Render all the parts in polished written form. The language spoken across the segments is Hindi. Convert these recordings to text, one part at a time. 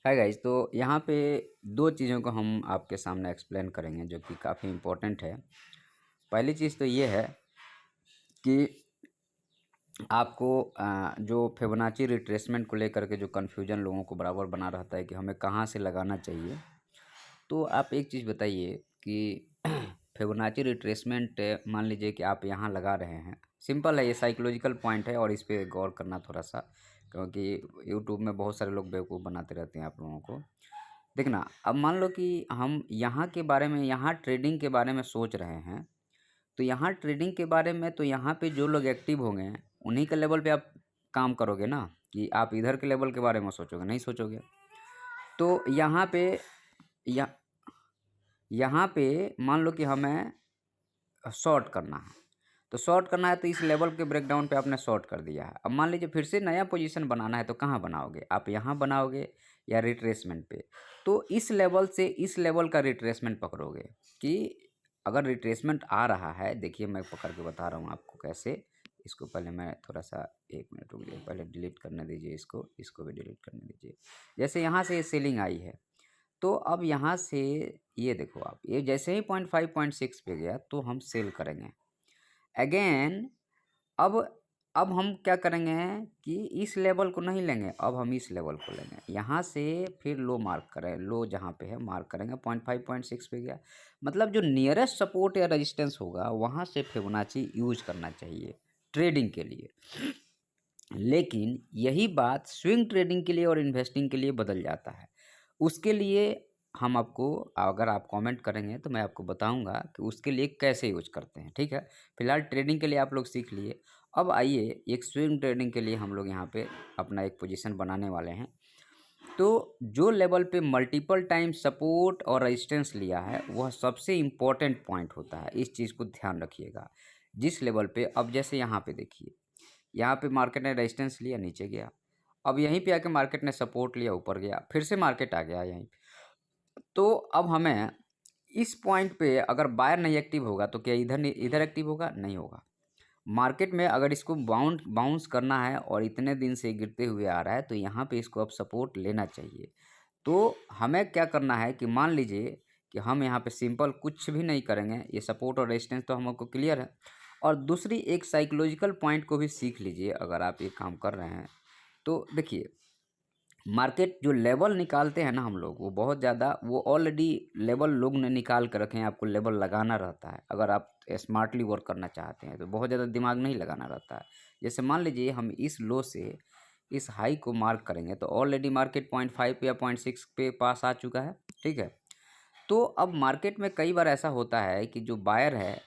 हाय गाइस, तो यहाँ पे दो चीज़ों को हम आपके सामने एक्सप्लेन करेंगे जो कि काफ़ी इम्पोर्टेंट है। पहली चीज़ तो ये है कि आपको जो फिबोनाची रिट्रेसमेंट को लेकर के जो कन्फ्यूजन लोगों को बराबर बना रहता है कि हमें कहाँ से लगाना चाहिए। तो आप एक चीज़ बताइए कि फिबोनाची रिट्रेसमेंट मान लीजिए कि आप यहाँ लगा रहे हैं। सिंपल है, ये साइकोलॉजिकल पॉइंट है और इस पे गौर करना थोड़ा सा, क्योंकि यूट्यूब में बहुत सारे लोग बेवकूफ़ बनाते रहते हैं आप लोगों को। देखना, अब मान लो कि हम यहाँ के बारे में, यहाँ ट्रेडिंग के बारे में सोच रहे हैं, तो यहाँ ट्रेडिंग के बारे में तो यहाँ पे जो लोग एक्टिव होंगे उन्हीं के लेवल पे आप काम करोगे ना, कि आप इधर के लेवल के बारे में सोचोगे, नहीं सोचोगे। तो यहाँ पे या यहाँ पे मान लो कि हमें शॉर्ट करना है, तो शॉर्ट करना है तो इस लेवल के ब्रेकडाउन पे आपने शॉर्ट कर दिया है। अब मान लीजिए फिर से नया पोजीशन बनाना है, तो कहाँ बनाओगे आप? यहाँ बनाओगे या रिट्रेसमेंट पे? तो इस लेवल से इस लेवल का रिट्रेसमेंट पकड़ोगे कि अगर रिट्रेसमेंट आ रहा है, देखिए मैं पकड़ के बता रहा हूँ आपको कैसे। इसको पहले मैं थोड़ा सा 1 मिनट रुक जाइए, पहले डिलीट करने दीजिए, इसको भी डिलीट करने दीजिए। जैसे यहाँ से ये सेलिंग आई है, तो अब यहाँ से ये देखो आप, ये जैसे ही 0.5 0.6 पे गया तो हम सेल करेंगे अगेन। अब अब हम क्या करेंगे कि इस लेवल को नहीं लेंगे, अब हम इस लेवल को लेंगे। यहाँ से फिर लो मार्क करें, लो जहाँ पे है मार्क करेंगे, 0.5 0.6 पे गया, मतलब जो नियरेस्ट सपोर्ट या रेजिस्टेंस होगा वहाँ से फिबोनाची यूज करना चाहिए ट्रेडिंग के लिए। लेकिन यही बात स्विंग ट्रेडिंग के लिए और इन्वेस्टिंग के लिए बदल जाता है। उसके लिए हम आपको, अगर आप कमेंट करेंगे तो मैं आपको बताऊंगा कि उसके लिए कैसे यूज करते हैं, ठीक है। फिलहाल ट्रेडिंग के लिए आप लोग सीख लिए। अब आइए एक स्विंग ट्रेडिंग के लिए हम लोग यहाँ पे अपना एक पोजीशन बनाने वाले हैं। तो जो लेवल पे मल्टीपल टाइम सपोर्ट और रेजिस्टेंस लिया है वह सबसे इम्पोर्टेंट पॉइंट होता है, इस चीज़ को ध्यान रखिएगा। जिस लेवल पे, अब जैसे यहाँ पे देखिए, यहाँ पे मार्केट ने रेजिस्टेंस लिया, नीचे गया। अब यहीं पे आके मार्केट ने सपोर्ट लिया, ऊपर गया, फिर से मार्केट आ गया यहीं पे। तो अब हमें इस पॉइंट पे अगर बायर नहीं एक्टिव होगा तो क्या इधर नहीं, इधर एक्टिव होगा? नहीं होगा। मार्केट में अगर इसको बाउंस करना है और इतने दिन से गिरते हुए आ रहा है, तो यहाँ पे इसको अब सपोर्ट लेना चाहिए। तो हमें क्या करना है कि मान लीजिए कि हम यहाँ पे सिंपल कुछ भी नहीं करेंगे, ये सपोर्ट और रेजिस्टेंस तो हमको क्लियर है। और दूसरी एक साइकोलॉजिकल पॉइंट को भी सीख लीजिए अगर आप ये काम कर रहे हैं। तो देखिए, मार्केट जो लेवल निकालते हैं ना हम लोग, वो बहुत ज़्यादा, वो ऑलरेडी लेवल लोग ने निकाल कर रखे हैं, आपको लेवल लगाना रहता है। अगर आप स्मार्टली वर्क करना चाहते हैं तो बहुत ज़्यादा दिमाग नहीं लगाना रहता है। जैसे मान लीजिए हम इस लो से इस हाई को मार्क करेंगे, तो ऑलरेडी मार्केट 0.5 या 0.6 पे पास आ चुका है, ठीक है। तो अब मार्केट में कई बार ऐसा होता है कि जो बायर है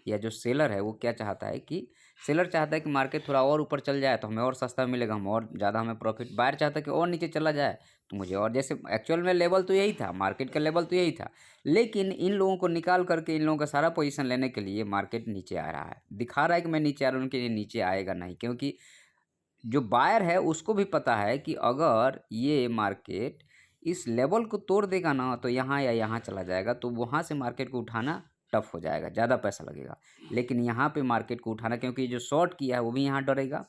या जो सेलर है वो क्या चाहता है कि सेलर चाहता है कि मार्केट थोड़ा और ऊपर चल जाए तो हमें और सस्ता मिलेगा, हम और ज़्यादा हमें प्रॉफिट। बायर चाहता है कि और नीचे चला जाए तो मुझे और, जैसे एक्चुअल में लेवल तो यही था, मार्केट का लेवल तो यही था, लेकिन इन लोगों को निकाल करके इन लोगों का सारा पोजीशन लेने के लिए मार्केट नीचे आ रहा है, दिखा रहा है कि मैं नीचे आ रहा हूँ, उनके लिए नीचे आएगा नहीं। क्योंकि जो बायर है उसको भी पता है कि अगर ये मार्केट इस लेवल को तोड़ देगा ना तो यहाँ या यहाँ चला जाएगा, तो वहाँ से मार्केट को उठाना टफ हो जाएगा, ज़्यादा पैसा लगेगा। लेकिन यहाँ पे मार्केट को उठाना, क्योंकि जो शॉर्ट किया है वो भी यहाँ डरेगा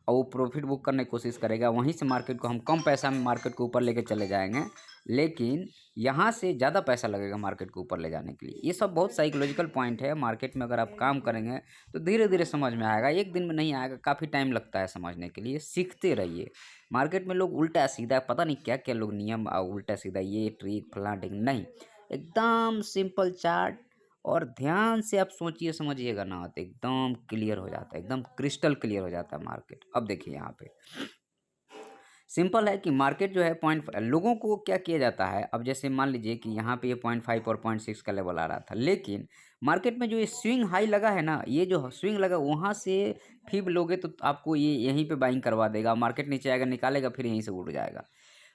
और वो प्रॉफिट बुक करने की कोशिश करेगा, वहीं से मार्केट को हम कम पैसा में मार्केट को ऊपर लेके चले जाएंगे, लेकिन यहाँ से ज़्यादा पैसा लगेगा मार्केट को ऊपर ले जाने के लिए। ये सब बहुत साइकोलॉजिकल पॉइंट है। मार्केट में अगर आप काम करेंगे तो धीरे धीरे समझ में आएगा, एक दिन में नहीं आएगा, काफ़ी टाइम लगता है समझने के लिए। सीखते रहिए। मार्केट में लोग उल्टा सीधा पता नहीं क्या क्या लोग नियम, उल्टा सीधा ये ट्रिक फलां ढिंग, नहीं, एकदम सिंपल चार्ट और ध्यान से आप सोचिए समझिएगा ना, तो एकदम क्लियर हो जाता है, एकदम क्रिस्टल क्लियर हो जाता है मार्केट। अब देखिए यहाँ पे सिंपल है कि मार्केट जो है पॉइंट, लोगों को क्या किया जाता है, अब जैसे मान लीजिए कि यहाँ पे ये 0.5 और 0.6 का लेवल आ रहा था, लेकिन मार्केट में जो ये स्विंग हाई लगा है ना, ये जो स्विंग लगा वहाँ से फिर लोगे तो आपको ये यहीं पे बाइंग करवा देगा। मार्केट नीचे आएगा, निकालेगा, फिर यहीं से उड़ जाएगा।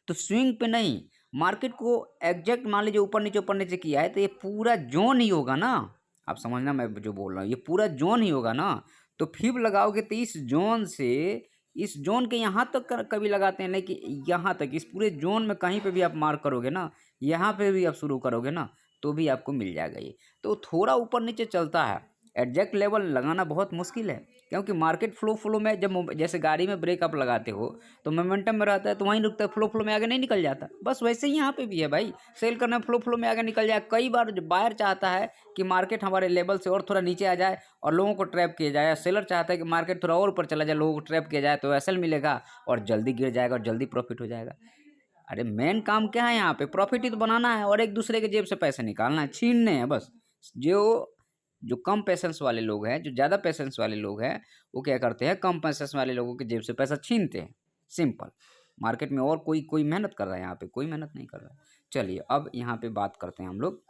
तो स्विंग पे नहीं, मार्केट को एग्जैक्ट मान लीजिए ऊपर नीचे किया है तो ये पूरा जोन ही होगा ना। आप समझना मैं जो बोल रहा हूँ, ये पूरा जोन ही होगा ना। तो फिर लगाओगे तो इस जोन से इस जोन के यहाँ तक कभी लगाते हैं, लेकिन यहाँ तक इस पूरे जोन में कहीं पे भी आप मार्क करोगे ना, यहाँ पे भी आप शुरू करोगे ना, तो भी आपको मिल जाएगा ये। तो थोड़ा ऊपर नीचे चलता है, एग्जैक्ट लेवल लगाना बहुत मुश्किल है, क्योंकि मार्केट फ्लो में जब जैसे गाड़ी में ब्रेक आप लगाते हो तो मोमेंटम में रहता है तो वहीं रुकता है, फ्लो में आगे नहीं निकल जाता। बस वैसे ही यहाँ पे भी है भाई, सेल करना फ्लो में आगे निकल जाए। कई बार बायर चाहता है कि मार्केट हमारे लेवल से और थोड़ा नीचे आ जाए और लोगों को ट्रैप किया जाए, सेलर चाहता है कि मार्केट थोड़ा और ऊपर चला जाए, लोगों को ट्रैप किया जाए, तो एसएल मिलेगा और जल्दी गिर जाएगा और जल्दी प्रॉफिट हो जाएगा। अरे मेन काम क्या है यहाँ पे? प्रॉफिट ही तो बनाना है और एक दूसरे के जेब से पैसे निकालना है, छीनने हैं बस। जो कम पैसेंस वाले लोग हैं, जो ज़्यादा पैसेंस वाले लोग हैं, वो क्या करते हैं, कम पैसेंस वाले लोगों के जेब से पैसा छीनते हैं। सिंपल। मार्केट में और कोई मेहनत कर रहा है? यहाँ पे कोई मेहनत नहीं कर रहा है। चलिए अब यहाँ पे बात करते हैं हम लोग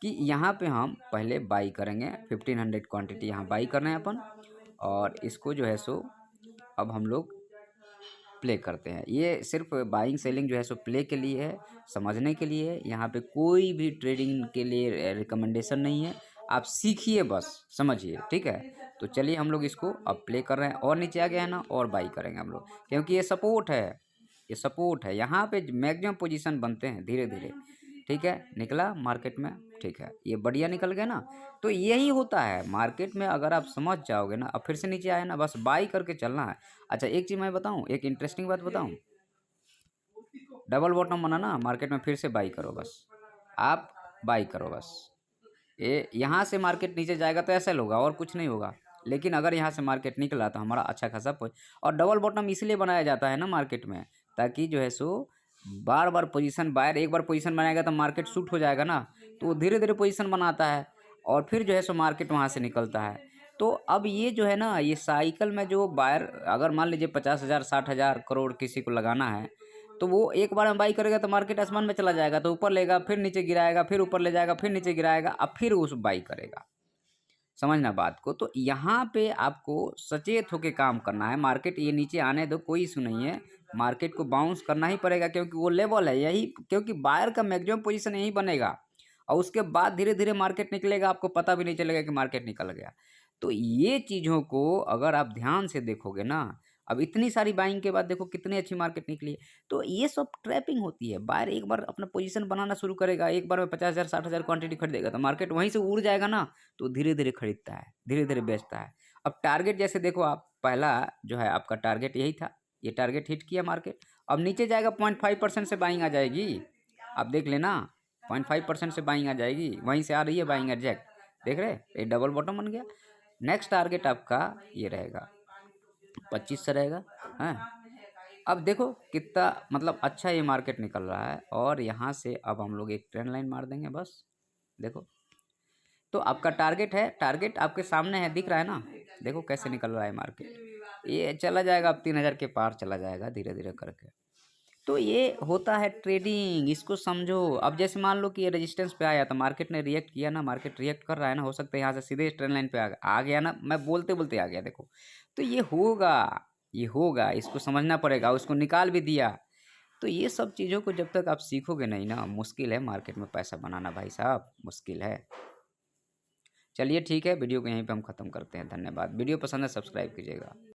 कि यहाँ पे हम पहले बाई करेंगे 1500 क्वांटिटी यहाँ बाई करना है अपन, और इसको जो है सो अब हम लोग प्ले करते हैं। ये सिर्फ बाइंग सेलिंग जो है सो प्ले के लिए है, समझने के लिए है। यहाँ पे कोई भी ट्रेडिंग के लिए रिकमेंडेशन नहीं है, आप सीखिए बस, समझिए, ठीक है। तो चलिए हम लोग इसको अब प्ले कर रहे हैं, और नीचे आ गया है ना, और बाई करेंगे हम लोग, क्योंकि ये सपोर्ट है, ये सपोर्ट है। यहाँ पे मैक्सिमम पोजीशन बनते हैं धीरे धीरे, ठीक है। निकला मार्केट में, ठीक है, ये बढ़िया निकल गया ना। तो यही होता है मार्केट में, अगर आप समझ जाओगे ना। अब फिर से नीचे आए ना, बस बाई करके चलना है। अच्छा एक चीज़ मैं बताऊं, एक इंटरेस्टिंग बात बताऊं, डबल बॉटम बना ना मार्केट में, फिर से बाई करो बस, आप बाई करो बस। ये यहाँ से मार्केट नीचे जाएगा तो ऐसा होगा और कुछ नहीं होगा, लेकिन अगर यहाँ से मार्केट निकला तो हमारा अच्छा खासा और डबल बॉटम इसलिए बनाया जाता है ना मार्केट में, ताकि जो है सो बार बार पोजीशन, बायर एक बार पोजीशन बनाएगा तो मार्केट शूट हो जाएगा ना, तो वो धीरे धीरे पोजीशन बनाता है और फिर जो है सो मार्केट वहाँ से निकलता है। तो अब ये जो है ना, ये साइकिल में जो बायर, अगर मान लीजिए 50,000 60,000 करोड़ किसी को लगाना है, तो वो एक बार में बाई करेगा तो मार्केट आसमान में चला जाएगा, तो ऊपर लेगा, फिर नीचे गिराएगा, फिर ऊपर ले जाएगा, फिर नीचे गिराएगा, अब फिर उस बाई करेगा। समझना बात को। तो यहाँ पे आपको सचेत होकर काम करना है। मार्केट ये नीचे आने दो, कोई इशू नहीं है, मार्केट को बाउंस करना ही पड़ेगा, क्योंकि वो लेवल है यही, क्योंकि बायर का मैक्सिमम पोजीशन यही बनेगा और उसके बाद धीरे धीरे मार्केट निकलेगा, आपको पता भी नहीं चलेगा कि मार्केट निकल गया। तो ये चीज़ों को अगर आप ध्यान से देखोगे ना, अब इतनी सारी बाइंग के बाद देखो कितनी अच्छी मार्केट निकली है। तो ये सब ट्रैपिंग होती है। बायर एक बार अपना पोजीशन बनाना शुरू करेगा, एक बार में 50,000 60,000 क्वांटिटी खरीदेगा, तो मार्केट वहीं से उड़ जाएगा ना, तो धीरे धीरे खरीदता है, धीरे धीरे बेचता है। अब टारगेट जैसे देखो, आप पहला जो है आपका टारगेट यही था, ये टारगेट हिट किया मार्केट, अब नीचे जाएगा 0.5% से बाइंग आ जाएगी। आप देख लेना, 0.5% से बाइंग आ जाएगी, वहीं से आ रही है बाइंग एग्जैक्ट, देख रहे, ये डबल बॉटम बन गया। नेक्स्ट टारगेट आपका ये रहेगा 25 से रहेगा, हैं। अब देखो कितना मतलब अच्छा ये मार्केट निकल रहा है, और यहाँ से अब हम लोग एक ट्रेंड लाइन मार देंगे बस, देखो। तो आपका टारगेट है, टारगेट आपके सामने है, दिख रहा है ना, देखो कैसे निकल रहा है मार्केट, ये चला जाएगा, अब 3,000 के पार चला जाएगा धीरे धीरे करके। तो ये होता है ट्रेडिंग, इसको समझो। अब जैसे मान लो कि ये रेजिस्टेंस पे आया तो मार्केट ने रिएक्ट किया ना, मार्केट रिएक्ट कर रहा है ना, हो सकता है यहाँ से सीधे ट्रेंड लाइन पे आ गया ना, मैं बोलते बोलते आ गया, देखो। तो ये होगा, ये होगा, इसको समझना पड़ेगा, उसको निकाल भी दिया। तो ये सब चीज़ों को जब तक आप सीखोगे नहीं ना, मुश्किल है मार्केट में पैसा बनाना भाई साहब, मुश्किल है। चलिए ठीक है, वीडियो को यहीं पे हम ख़त्म करते हैं। धन्यवाद। वीडियो पसंद है सब्सक्राइब कीजिएगा।